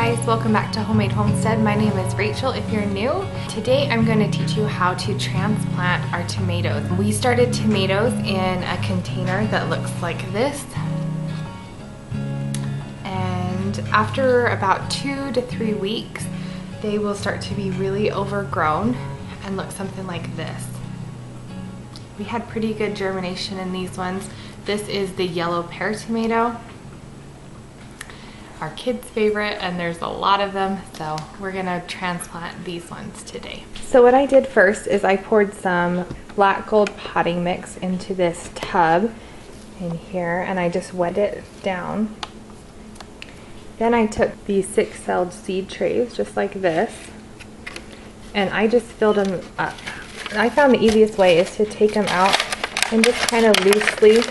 guys, welcome back to Homemade Homestead. My name is Rachel if you're new. Today I'm going to teach you how to transplant our tomatoes. We started tomatoes in a container that looks like this. And after about 2 to 3 weeks, they will start to be really overgrown and look something like this. We had pretty good germination in these ones. This is the yellow pear tomato, our kids' favorite, and there's a lot of them, so we're gonna transplant these ones today. So what I did first is I poured some black gold potting mix into this tub in here, and I just wet it down. Then I took these 6-celled seed trays, just like this, and I just filled them up. I found the easiest way is to take them out and just kind of loosely.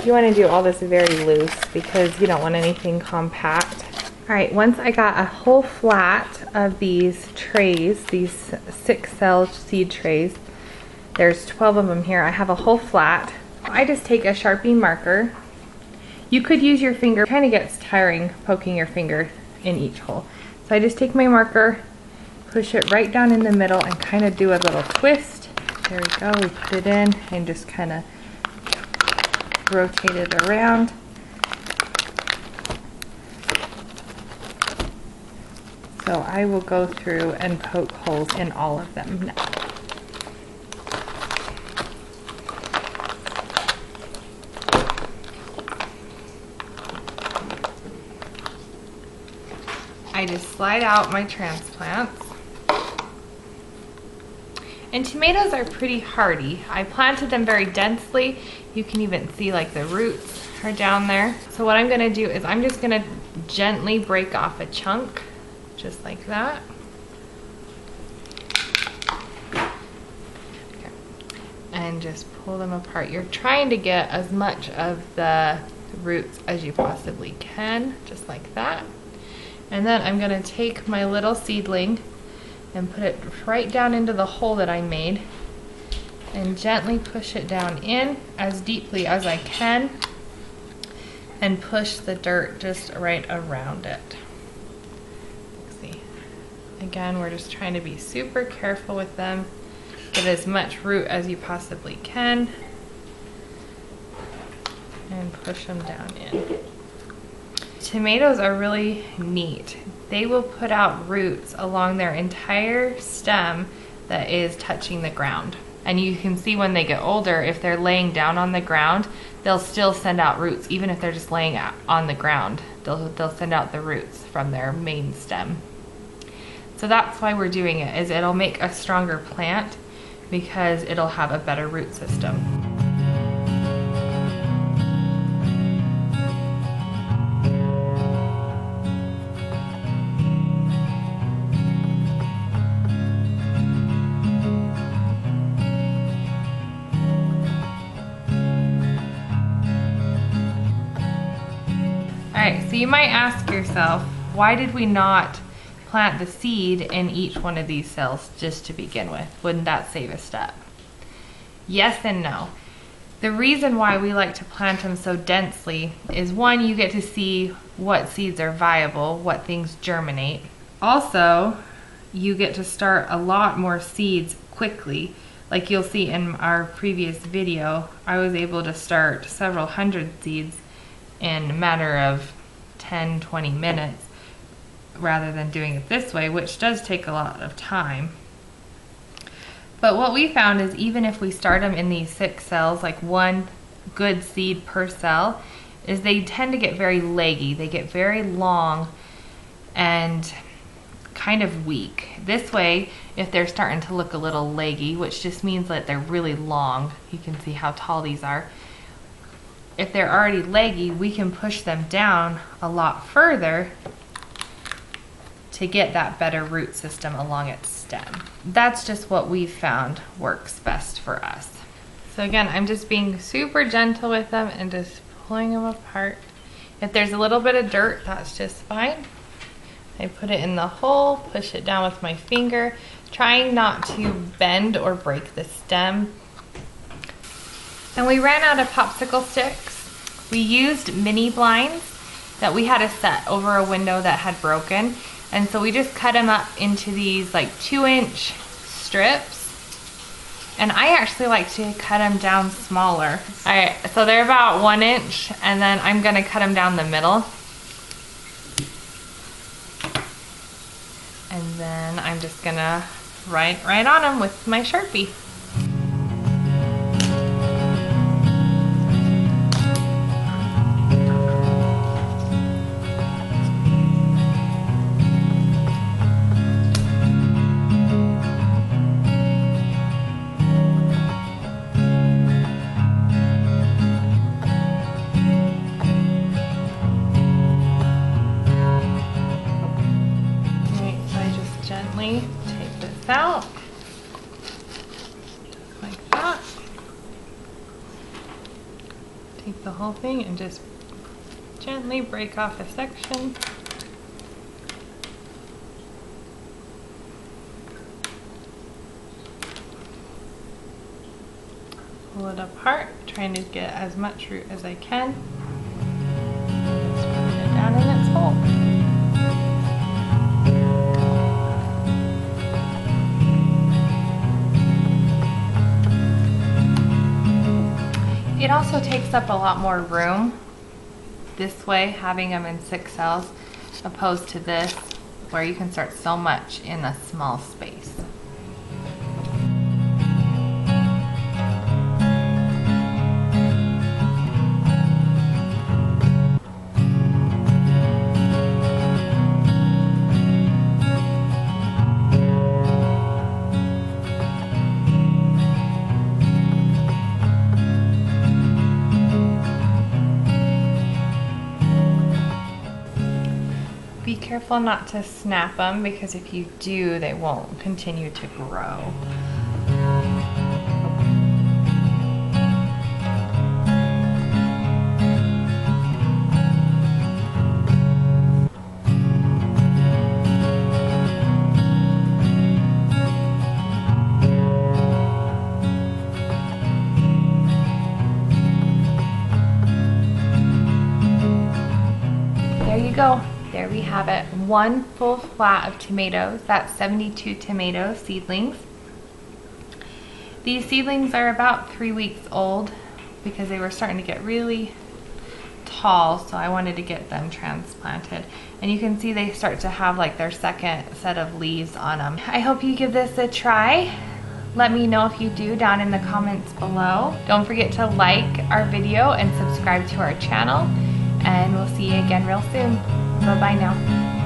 You want to do all this very loose because you don't want anything compact. All right, once I got a whole flat of these trays, these 6-cell seed trays, there's 12 of them here. I have a whole flat. I just take a Sharpie marker. You could use your finger. It kind of gets tiring poking your finger in each hole. So I just take my marker, push it right down in the middle and kind of do a little twist. There we go, we put it in and just kind of rotate it around. So I will go through and poke holes in all of them now. I just slide out my transplants. And tomatoes are pretty hardy. I planted them very densely. You can even see like the roots are down there. So what I'm gonna do is I'm just gonna gently break off a chunk, just like that. Okay. And just pull them apart. You're trying to get as much of the roots as you possibly can, just like that. And then I'm gonna take my little seedling and put it right down into the hole that I made and gently push it down in as deeply as I can and push the dirt just right around it. See, again, we're just trying to be super careful with them. Get as much root as you possibly can and push them down in. Tomatoes are really neat. They will put out roots along their entire stem that is touching the ground. And you can see when they get older, if they're laying down on the ground, they'll still send out roots. Even if they're just laying out on the ground, they'll send out the roots from their main stem. So that's why we're doing it, is it'll make a stronger plant because it'll have a better root system. So you might ask yourself, why did we not plant the seed in each one of these cells just to begin with? Wouldn't that save a step? Yes and no. The reason why we like to plant them so densely is, one, you get to see what seeds are viable, what things germinate. Also, you get to start a lot more seeds quickly. Like you'll see in our previous video, I was able to start several hundred seeds in a matter of 10-20 minutes rather than doing it this way, which does take a lot of time. But what we found is even if we start them in these 6 cells, like one good seed per cell, is they tend to get very leggy. They get very long and kind of weak. This way, if they're starting to look a little leggy, which just means that they're really long, you can see how tall these are. If they're already leggy, we can push them down a lot further to get that better root system along its stem. That's just what we've found works best for us. So again, I'm just being super gentle with them and just pulling them apart. If there's a little bit of dirt, that's just fine. I put it in the hole, push it down with my finger, trying not to bend or break the stem. And we ran out of popsicle sticks. We used mini blinds that we had a set over a window that had broken. And so we just cut them up into these like 2-inch strips. And I actually like to cut them down smaller. Alright, so they're about 1 inch, and then I'm gonna cut them down the middle. And then I'm just gonna write right on them with my Sharpie. Take this out like that. Take the whole thing and just gently break off a section. Pull it apart, trying to get as much root as I can. Just put it down in its hole. It also takes up a lot more room this way, having them in 6 cells, opposed to this, where you can start so much in a small space. Be careful not to snap them, because if you do, they won't continue to grow. There you go. There we have it. 1 full flat of tomatoes. That's 72 tomato seedlings. These seedlings are about 3 weeks old because they were starting to get really tall, so I wanted to get them transplanted. And you can see they start to have like their second set of leaves on them. I hope you give this a try. Let me know if you do down in the comments below. Don't forget to like our video and subscribe to our channel, and we'll see you again real soon. Bye-bye now.